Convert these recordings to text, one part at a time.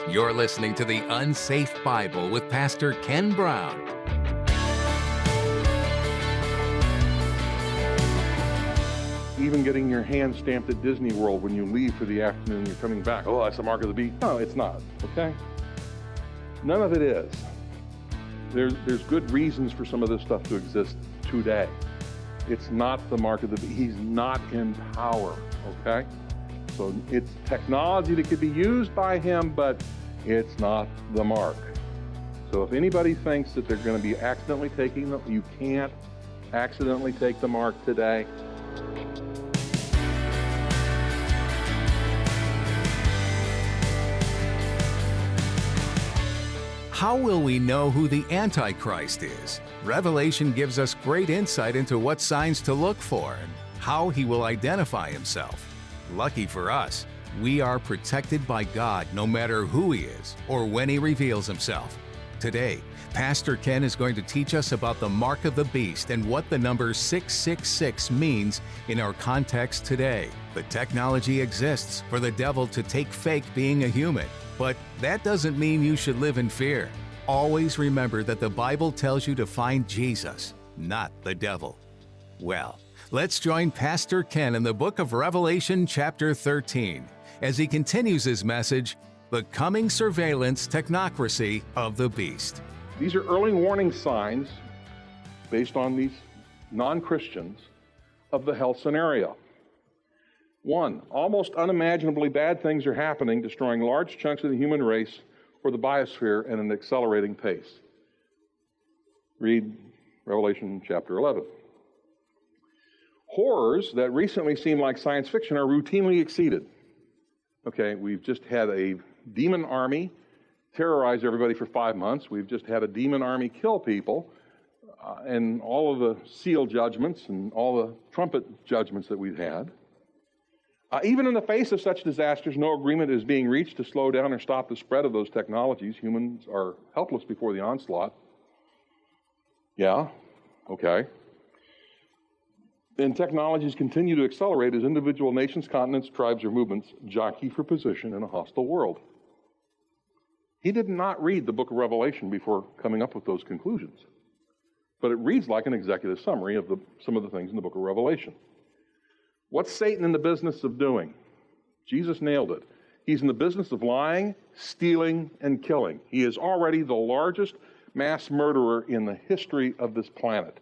You're listening to The Unsafe Bible with Pastor Ken Brown. Even getting your hand stamped at Disney World when you leave for the afternoon, you're coming back. Oh, that's the mark of the beast. No, it's not, okay? None of it is. There's good reasons for some of this stuff to exist today. It's not the mark of the beast. He's not in power, okay? So it's technology that could be used by him, but it's not the mark. So if anybody thinks that they're going to be accidentally taking them, you can't accidentally take the mark today. How will we know who the antichrist is? Revelation gives us great insight into what signs to look for and how he will identify himself. Lucky for us, we are protected by God no matter who he is or when he reveals himself. Today, Pastor Ken is going to teach us about the mark of the beast and what the number 666 means in our context today. The technology exists for the devil to take fake being a human, but that doesn't mean you should live in fear. Always remember that the Bible tells you to find Jesus, not the devil. Well, let's join Pastor Ken in the book of Revelation chapter 13 as he continues his message, The Coming Surveillance Technocracy of the Beast. These are early warning signs based on these non-Christians of the hell scenario. 1, almost unimaginably bad things are happening, destroying large chunks of the human race or the biosphere at an accelerating pace. Read Revelation chapter 11. Horrors that recently seemed like science fiction are routinely exceeded. Okay, we've just had a demon army terrorize everybody for 5 months. We've just had a demon army kill people, and all of the seal judgments and all the trumpet judgments that we've had. Even in the face of such disasters, no agreement is being reached to slow down or stop the spread of those technologies. Humans are helpless before the onslaught. Yeah, okay. And technologies continue to accelerate as individual nations, continents, tribes, or movements jockey for position in a hostile world. He did not read the book of Revelation before coming up with those conclusions. But it reads like an executive summary of some of the things in the book of Revelation. What's Satan in the business of doing? Jesus nailed it. He's in the business of lying, stealing, and killing. He is already the largest mass murderer in the history of this planet.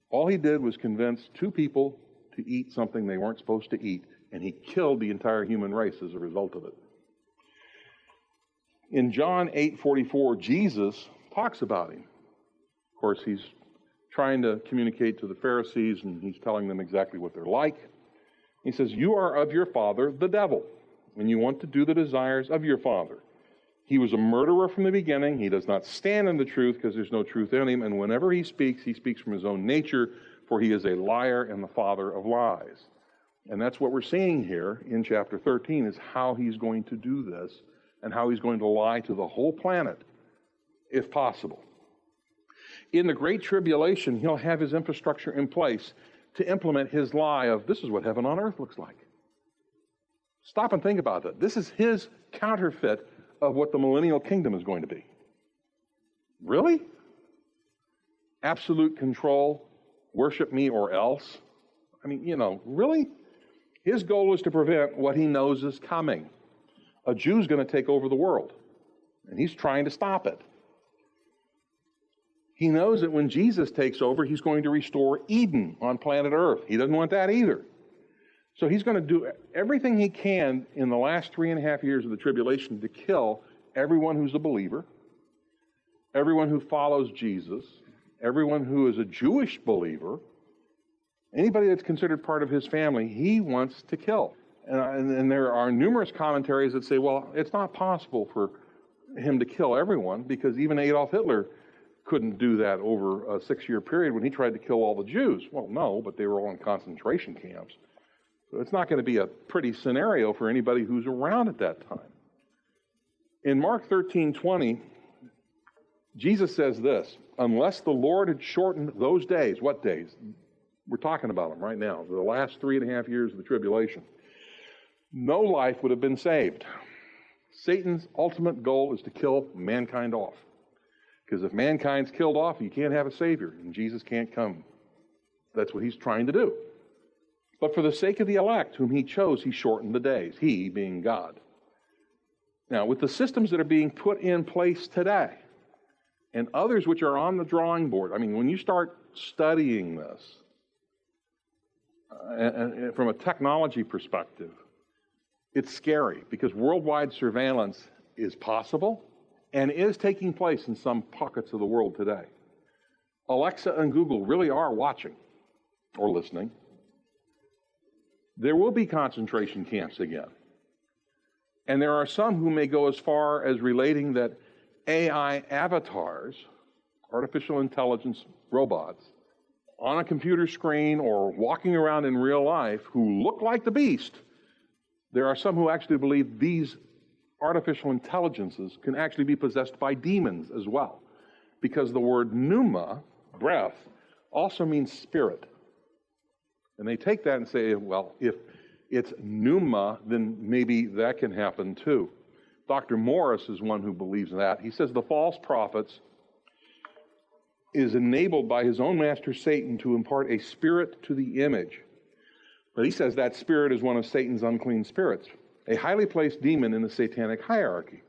All he did was convince 2 people to eat something they weren't supposed to eat, and he killed the entire human race as a result of it. In John 8:44, Jesus talks about him. Of course, he's trying to communicate to the Pharisees, and he's telling them exactly what they're like. He says, "You are of your father, the devil, and you want to do the desires of your father. He was a murderer from the beginning. He does not stand in the truth because there's no truth in him. And whenever he speaks from his own nature, for he is a liar and the father of lies." And that's what we're seeing here in chapter 13, is how he's going to do this and how he's going to lie to the whole planet, if possible. In the Great Tribulation, he'll have his infrastructure in place to implement his lie of, this is what heaven on earth looks like. Stop and think about that. This is his counterfeit of what the millennial kingdom is going to be. Really? Absolute control, worship me or else? I mean, really? His goal is to prevent what he knows is coming. A Jew's going to take over the world, and he's trying to stop it. He knows that when Jesus takes over, he's going to restore Eden on planet Earth. He doesn't want that either. So he's going to do everything he can in the last 3.5 years of the tribulation to kill everyone who's a believer, everyone who follows Jesus, everyone who is a Jewish believer, anybody that's considered part of his family, he wants to kill. And there are numerous commentaries that say, well, it's not possible for him to kill everyone because even Adolf Hitler couldn't do that over a 6-year period when he tried to kill all the Jews. Well, no, but they were all in concentration camps. So it's not going to be a pretty scenario for anybody who's around at that time. In Mark 13:20, Jesus says this, unless the Lord had shortened those days, what days? We're talking about them right now, the last 3.5 years of the tribulation. No life would have been saved. Satan's ultimate goal is to kill mankind off. Because if mankind's killed off, you can't have a Savior, and Jesus can't come. That's what he's trying to do. But for the sake of the elect, whom he chose, he shortened the days, he being God. Now, with the systems that are being put in place today, and others which are on the drawing board, I mean, when you start studying this, and from a technology perspective, it's scary because worldwide surveillance is possible and is taking place in some pockets of the world today. Alexa and Google really are watching or listening. There will be concentration camps again. And there are some who may go as far as relating that AI avatars, artificial intelligence robots, on a computer screen or walking around in real life who look like the beast. There are some who actually believe these artificial intelligences can actually be possessed by demons as well. Because the word pneuma, breath, also means spirit. And they take that and say, well, if it's pneuma, then maybe that can happen too. Dr. Morris is one who believes that. He says the false prophets is enabled by his own master Satan to impart a spirit to the image. But he says that spirit is one of Satan's unclean spirits, a highly placed demon in the satanic hierarchy.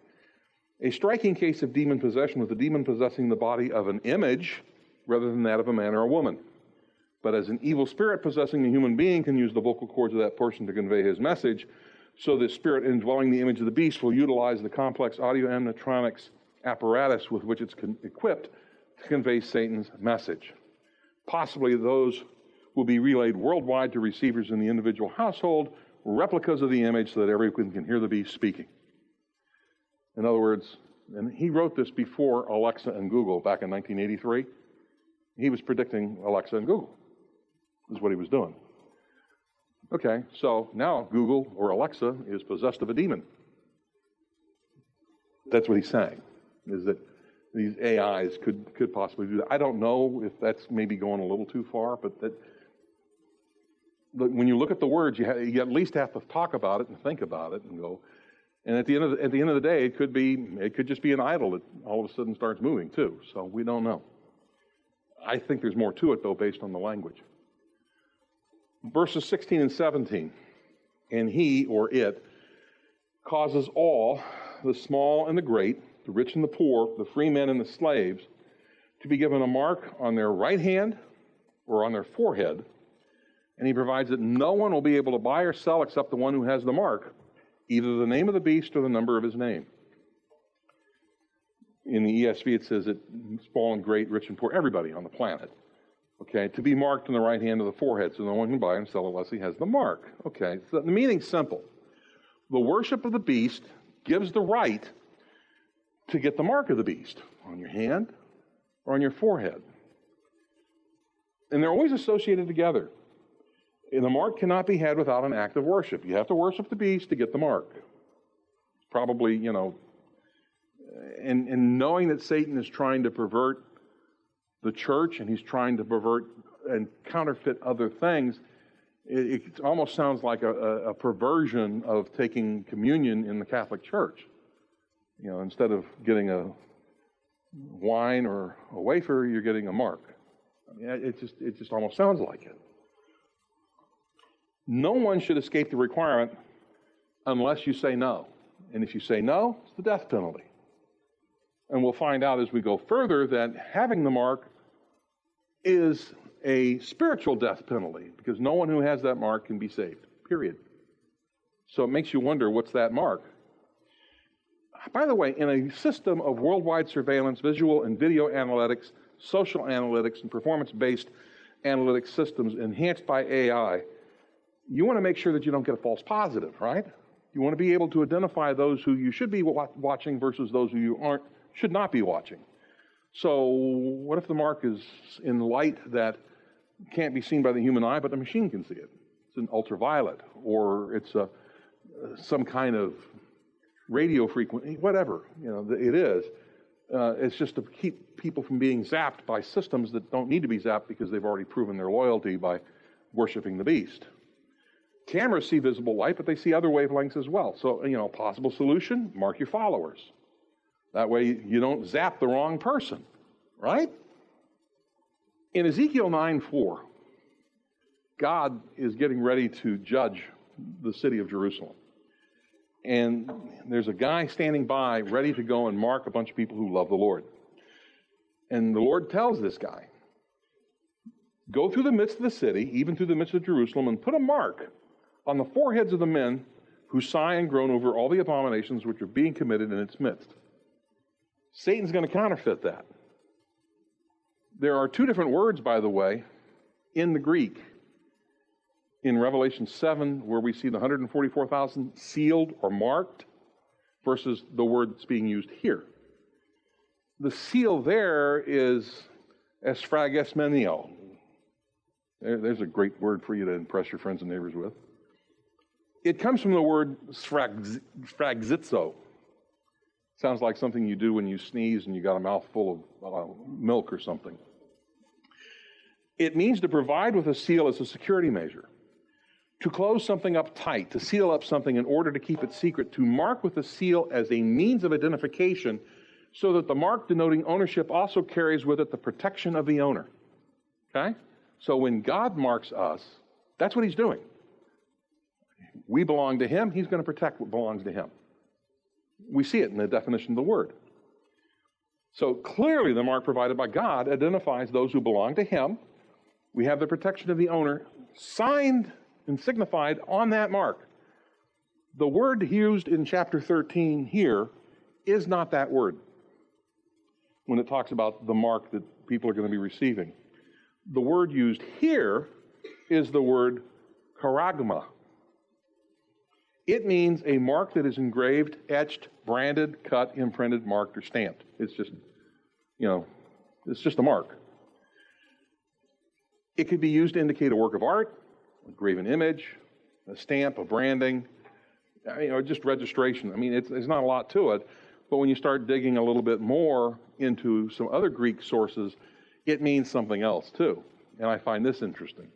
A striking case of demon possession with the demon possessing the body of an image rather than that of a man or a woman. But as an evil spirit possessing a human being can use the vocal cords of that person to convey his message, so the spirit indwelling the image of the beast will utilize the complex audio animatronics apparatus with which it's equipped to convey Satan's message. Possibly those will be relayed worldwide to receivers in the individual household, replicas of the image so that everyone can hear the beast speaking. In other words, and he wrote this before Alexa and Google back in 1983. He was predicting Alexa and Google. This is what he was doing. Okay, so now Google or Alexa is possessed of a demon. That's what he's saying, is that these AIs could possibly do that. I don't know if that's maybe going a little too far, but when you look at the words, you at least have to talk about it and think about it and go. And at the end of the day, it could just be an idol that all of a sudden starts moving too. So we don't know. I think there's more to it though, based on the language. Verses 16 and 17, and he or it causes all, the small and the great, the rich and the poor, the free men and the slaves, to be given a mark on their right hand or on their forehead, and he provides that no one will be able to buy or sell except the one who has the mark, either the name of the beast or the number of his name. In the ESV it says that small and great, rich and poor, everybody on the planet, okay, to be marked on the right hand of the forehead, so no one can buy and sell unless he has the mark. Okay, so the meaning's simple. The worship of the beast gives the right to get the mark of the beast on your hand or on your forehead. And they're always associated together. And the mark cannot be had without an act of worship. You have to worship the beast to get the mark. Probably, and knowing that Satan is trying to pervert the church and he's trying to pervert and counterfeit other things, it almost sounds like a perversion of taking communion in the Catholic Church. Instead of getting a wine or a wafer, you're getting a mark. I mean, it just almost sounds like it. No one should escape the requirement unless you say no. And if you say no, it's the death penalty. And we'll find out as we go further that having the mark is a spiritual death penalty, because no one who has that mark can be saved, period. So it makes you wonder, what's that mark? By the way, in a system of worldwide surveillance, visual and video analytics, social analytics, and performance-based analytics systems enhanced by AI, you want to make sure that you don't get a false positive, right? You want to be able to identify those who you should be watching versus those who you should not be watching. So what if the mark is in light that can't be seen by the human eye, but the machine can see it? It's an ultraviolet, or it's some kind of radio frequency, whatever it is. It's just to keep people from being zapped by systems that don't need to be zapped because they've already proven their loyalty by worshiping the beast. Cameras see visible light, but they see other wavelengths as well. So, possible solution, mark your followers. That way you don't zap the wrong person, right? In Ezekiel 9:4, God is getting ready to judge the city of Jerusalem. And there's a guy standing by ready to go and mark a bunch of people who love the Lord. And the Lord tells this guy, go through the midst of the city, even through the midst of Jerusalem, and put a mark on the foreheads of the men who sigh and groan over all the abominations which are being committed in its midst. Satan's going to counterfeit that. There are two different words, by the way, in the Greek. In Revelation 7, where we see the 144,000 sealed or marked, versus the word that's being used here. The seal there is esphragesmenio. There's a great word for you to impress your friends and neighbors with. It comes from the word sphragizo. Sounds like something you do when you sneeze and you got a mouthful of milk or something. It means to provide with a seal as a security measure, to close something up tight, to seal up something in order to keep it secret, to mark with a seal as a means of identification so that the mark denoting ownership also carries with it the protection of the owner. Okay? So when God marks us, that's what he's doing. We belong to him, he's going to protect what belongs to him. We see it in the definition of the word. So clearly the mark provided by God identifies those who belong to him. We have the protection of the owner signed and signified on that mark. The word used in chapter 13 here is not that word when it talks about the mark that people are going to be receiving. The word used here is the word charagma. It means a mark that is engraved, etched, branded, cut, imprinted, marked, or stamped. It's just, it's just a mark. It could be used to indicate a work of art, a graven image, a stamp, a branding, or just registration. It's not a lot to it, but when you start digging a little bit more into some other Greek sources, it means something else too. And I find this interesting.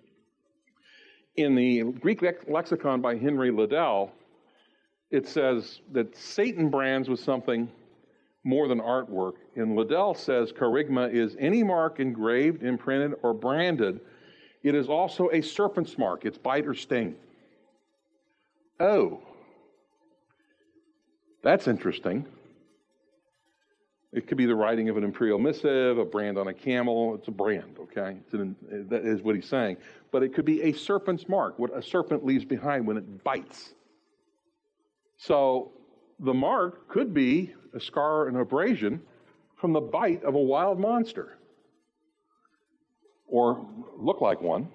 In the Greek lexicon by Henry Liddell, it says that Satan brands with something more than artwork. And Liddell says charagma is any mark engraved, imprinted, or branded. It is also a serpent's mark, its bite or sting. Oh, that's interesting. It could be the writing of an imperial missive, a brand on a camel. It's a brand, okay? That is what he's saying. But it could be a serpent's mark, what a serpent leaves behind when it bites. So the mark could be a scar, an abrasion from the bite of a wild monster, or look like one.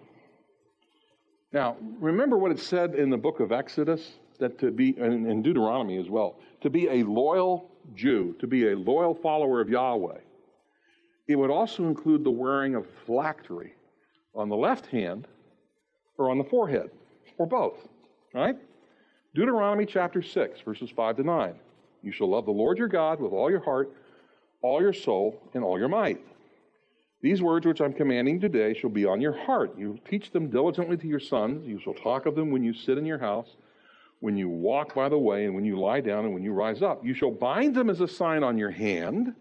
Now, remember what it said in the book of Exodus, that to be, and in Deuteronomy as well, to be a loyal Jew, to be a loyal follower of Yahweh, it would also include the wearing of phylactery on the left hand or on the forehead, or both, right? Deuteronomy chapter 6, verses 5 to 9. You shall love the Lord your God with all your heart, all your soul, and all your might. These words which I'm commanding today shall be on your heart. You will teach them diligently to your sons. You shall talk of them when you sit in your house, when you walk by the way, and when you lie down, and when you rise up. You shall bind them as a sign on your hand,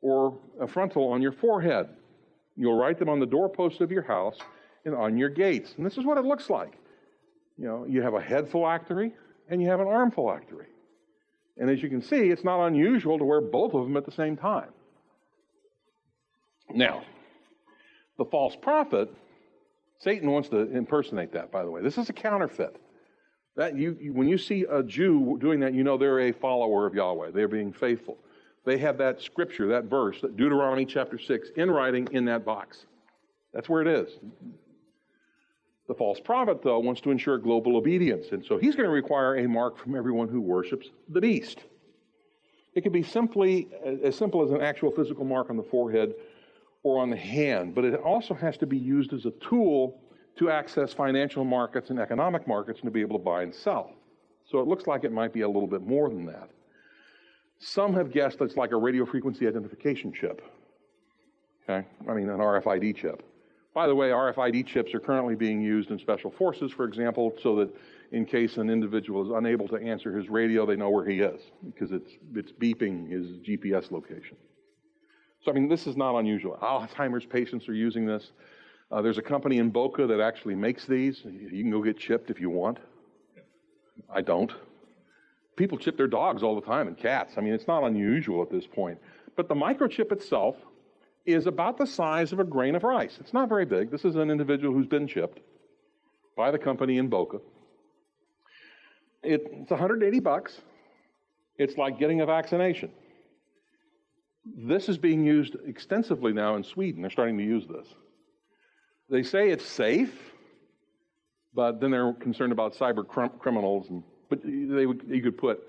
or a frontal on your forehead. You'll write them on the doorposts of your house and on your gates. And this is what it looks like. You have a head phylactery and you have an arm phylactery. And as you can see, it's not unusual to wear both of them at the same time. Now, the false prophet, Satan wants to impersonate that, by the way. This is a counterfeit. That when you see a Jew doing that, you know they're a follower of Yahweh. They're being faithful. They have that scripture, that verse, that Deuteronomy chapter 6, in writing in that box. That's where it is. The false prophet, though, wants to ensure global obedience, and so he's going to require a mark from everyone who worships the beast. It could be as simple as an actual physical mark on the forehead or on the hand, but it also has to be used as a tool to access financial markets and economic markets and to be able to buy and sell. So it looks like it might be a little bit more than that. Some have guessed it's like a radio frequency identification chip. Okay? An RFID chip. By the way, RFID chips are currently being used in special forces, for example, so that in case an individual is unable to answer his radio, they know where he is, because it's beeping his GPS location. So, I mean, this is not unusual. Alzheimer's patients are using this. There's a company in Boca that actually makes these. You can go get chipped if you want. I don't. People chip their dogs all the time and cats. I mean, it's not unusual at this point. But the microchip itself is about the size of a grain of rice. It's not very big. This is an individual who's been chipped by the company in Boca. It's $180. It's like getting a vaccination. This is being used extensively now in Sweden. They're starting to use this. They say it's safe, but then they're concerned about cyber criminals. But you could put,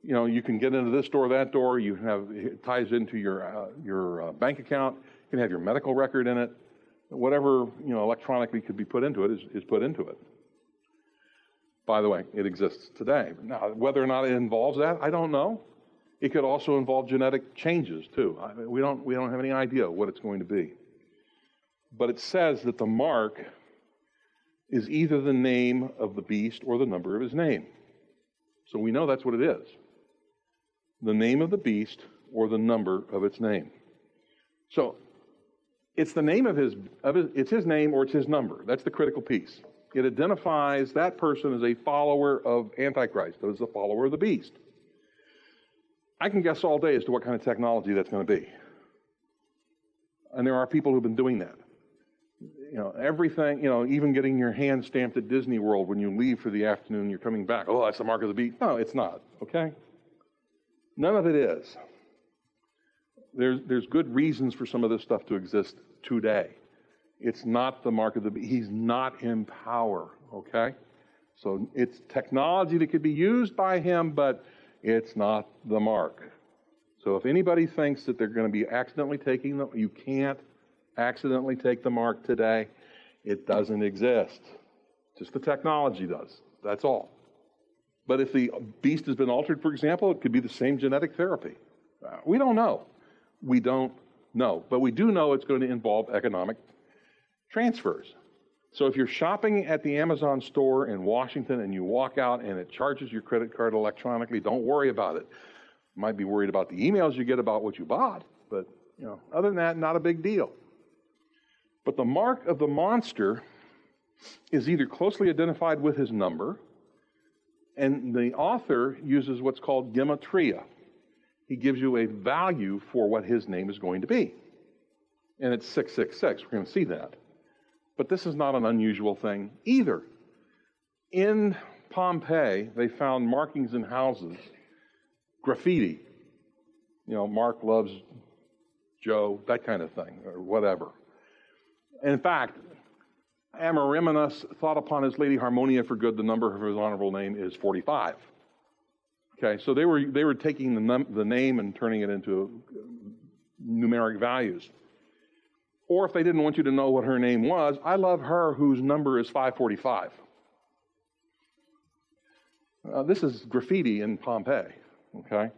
you can get into this door, that door. It ties into your bank account. You can have your medical record in it. Whatever electronically could be put into it is put into it. By the way, it exists today. Now, whether or not it involves that, I don't know. It could also involve genetic changes too. We don't have any idea what it's going to be. But it says that the mark is either the name of the beast or the number of his name. So we know that's what it is. The name of the beast or the number of its name. So it's the name it's his name or it's his number. That's the critical piece. It identifies that person as a follower of Antichrist, as a follower of the beast. I can guess all day as to what kind of technology that's going to be. And there are people who've been doing that. Everything, even getting your hand stamped at Disney World when you leave for the afternoon, you're coming back. Oh, that's the mark of the beast. No, it's not, okay? None of it is. There's good reasons for some of this stuff to exist today. It's not the mark of the beast. He's not in power, okay? So it's technology that could be used by him, but it's not the mark. So if anybody thinks that they're going to be accidentally taking them, you can't accidentally take the mark today. It doesn't exist. Just the technology does. That's all. But if the beast has been altered, for example, it could be the same genetic therapy. We don't know. We don't know. But we do know it's going to involve economic transfers. So if you're shopping at the Amazon store in Washington and you walk out and it charges your credit card electronically, don't worry about it. You might be worried about the emails you get about what you bought, but other than that, not a big deal. But the mark of the monster is either closely identified with his number, and the author uses what's called gematria. He gives you a value for what his name is going to be. And it's 666. We're going to see that. But this is not an unusual thing either. In Pompeii, they found markings in houses, graffiti. Mark loves Joe, that kind of thing, or whatever. In fact, Amariminus thought upon his lady Harmonia for good. The number of his honorable name is 45. Okay, so they were taking the name and turning it into numeric values. Or if they didn't want you to know what her name was, I love her whose number is 545. This is graffiti in Pompeii, okay,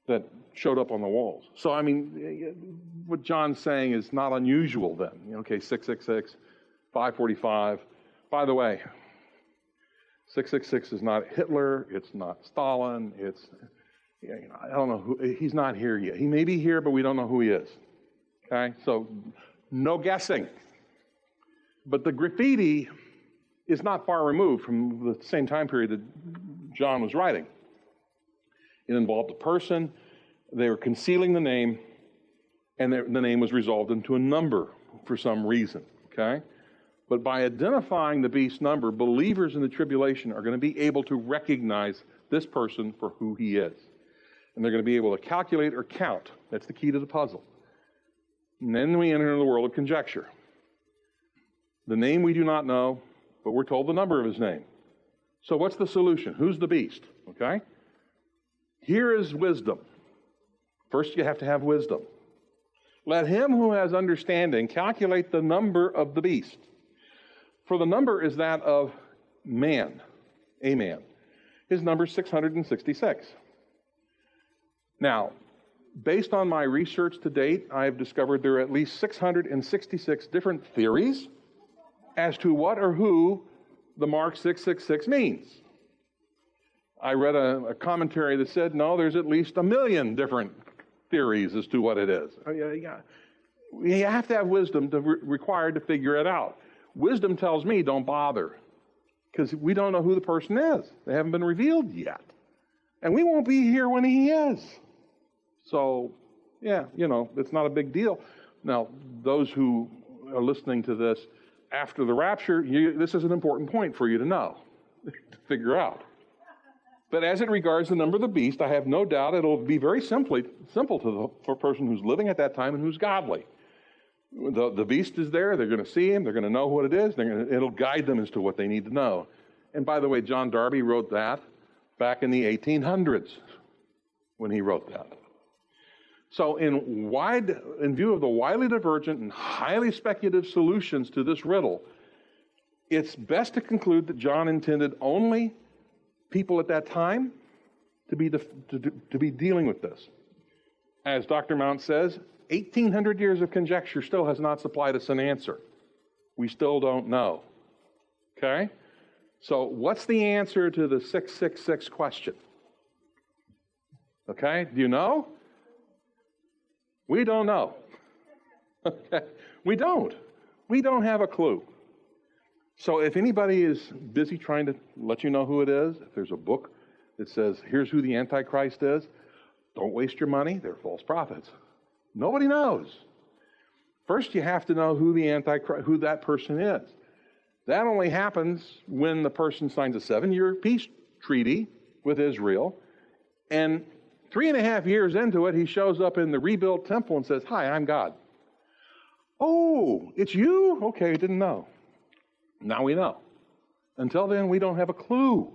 that showed up on the walls. So, I mean, what John's saying is not unusual then. Okay, 666, 545. By the way, 666 is not Hitler, it's not Stalin, I don't know who, he's not here yet. He may be here, but we don't know who he is. Okay, so no guessing. But the graffiti is not far removed from the same time period that John was writing. It involved a person, they were concealing the name, and the name was resolved into a number for some reason, okay? But by identifying the beast's number, believers in the tribulation are going to be able to recognize this person for who he is. And they're going to be able to calculate or count. That's the key to the puzzle. And then we enter into the world of conjecture. The name we do not know, but we're told the number of his name. So what's the solution? Who's the beast? Okay? Here is wisdom. First, you have to have wisdom. Let him who has understanding calculate the number of the beast. For the number is that of man, a man. His number is 666. Now, Based on my research to date, I've discovered there are at least 666 different theories as to what or who the mark 666 means. I read a commentary that said, no, there's at least 1 million different theories as to what it is. You have to have wisdom required to figure it out. Wisdom tells me don't bother, because we don't know who the person is. They haven't been revealed yet. And we won't be here when he is. So, yeah, it's not a big deal. Now, those who are listening to this after the rapture, this is an important point for you to know, to figure out. But as it regards the number of the beast, I have no doubt it'll be very simple for a person who's living at that time and who's godly. The beast is there. They're going to see him. They're going to know what it is. It'll guide them as to what they need to know. And by the way, John Darby wrote that back in the 1800s when he wrote that. So in view of the widely divergent and highly speculative solutions to this riddle, it's best to conclude that John intended only people at that time to be dealing with this. As Dr. Mount says, 1,800 years of conjecture still has not supplied us an answer. We still don't know. Okay? So what's the answer to the 666 question? Okay? Do you know? We don't know. Okay? We don't have a clue. So if anybody is busy trying to let you know who it is, if there's a book that says, here's who the Antichrist is, don't waste your money. They're false prophets. Nobody knows. First, you have to know who that person is. That only happens when the person signs a 7-year peace treaty with Israel, and 3.5 years into it, he shows up in the rebuilt temple and says, hi, I'm God. Oh, it's you? Okay, didn't know. Now we know. Until then, we don't have a clue.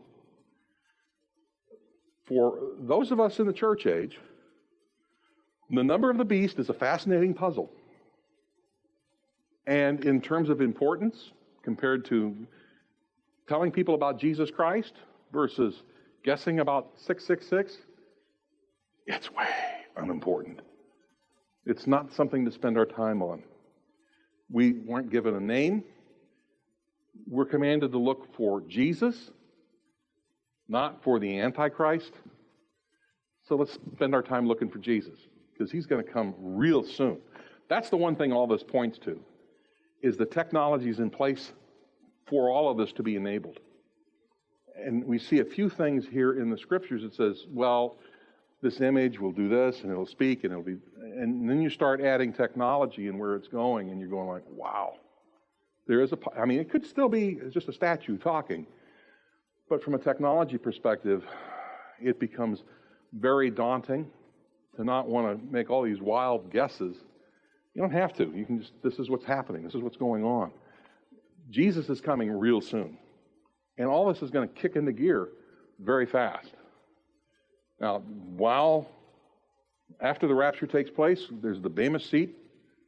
For those of us in the church age, the number of the beast is a fascinating puzzle. And in terms of importance, compared to telling people about Jesus Christ versus guessing about 666, it's way unimportant. It's not something to spend our time on. We weren't given a name. We're commanded to look for Jesus, not for the Antichrist. So let's spend our time looking for Jesus, because he's going to come real soon. That's the one thing all this points to, is the technology's in place for all of this to be enabled. And we see a few things here in the scriptures that says, well, this image will do this, and it'll speak, and and then you start adding technology and where it's going, and you're going like, wow. It could still be just a statue talking, but from a technology perspective, it becomes very daunting to not want to make all these wild guesses. You don't have to. You can this is what's happening. This is what's going on. Jesus is coming real soon. And all this is going to kick into gear very fast. Now, after the rapture takes place, there's the Bema seat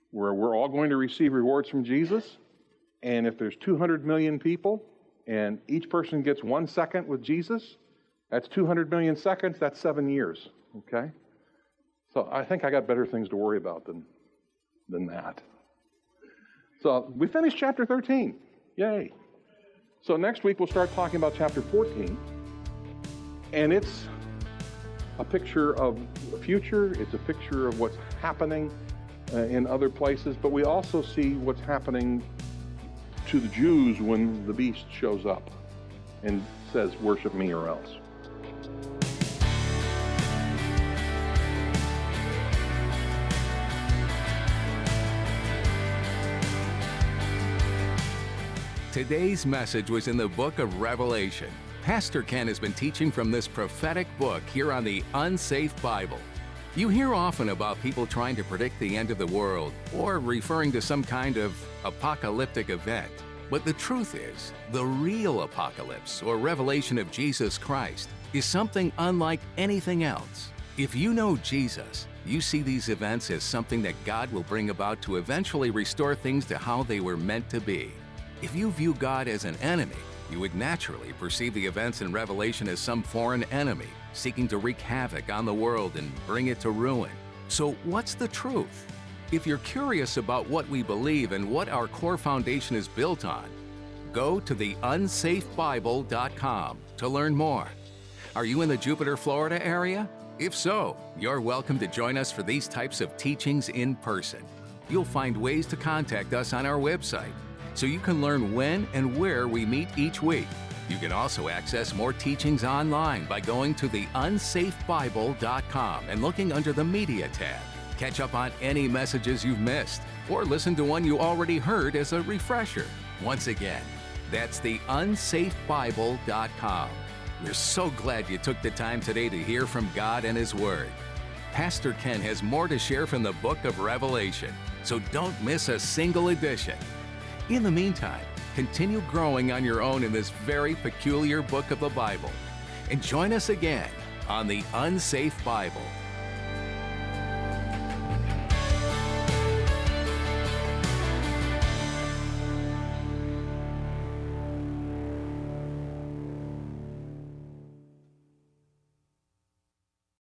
where we're all going to receive rewards from Jesus. And if there's 200 million people and each person gets 1 second with Jesus, that's 200 million seconds, that's 7 years, okay? So I think I got better things to worry about than that. So we finished chapter 13. Yay. So next week we'll start talking about chapter 14. And it's a picture of the future. It's a picture of what's happening in other places. But we also see what's happening to the Jews when the beast shows up and says, worship me or else. Today's message was in the book of Revelation. Pastor Ken has been teaching from this prophetic book here on the Unsafe Bible. You hear often about people trying to predict the end of the world or referring to some kind of apocalyptic event. But the truth is, the real apocalypse or revelation of Jesus Christ is something unlike anything else. If you know Jesus, you see these events as something that God will bring about to eventually restore things to how they were meant to be. If you view God as an enemy, you would naturally perceive the events in Revelation as some foreign enemy seeking to wreak havoc on the world and bring it to ruin. So, what's the truth? If you're curious about what we believe and what our core foundation is built on, go to theunsafebible.com to learn more. Are you in the Jupiter, Florida area? If so, you're welcome to join us for these types of teachings in person. You'll find ways to contact us on our website, so you can learn when and where we meet each week. You can also access more teachings online by going to theunsafebible.com and looking under the Media tab. Catch up on any messages you've missed, or listen to one you already heard as a refresher. Once again, that's theunsafebible.com. We're so glad you took the time today to hear from God and His Word. Pastor Ken has more to share from the book of Revelation, so don't miss a single edition. In the meantime, continue growing on your own in this very peculiar book of the Bible. And join us again on the Unsafe Bible.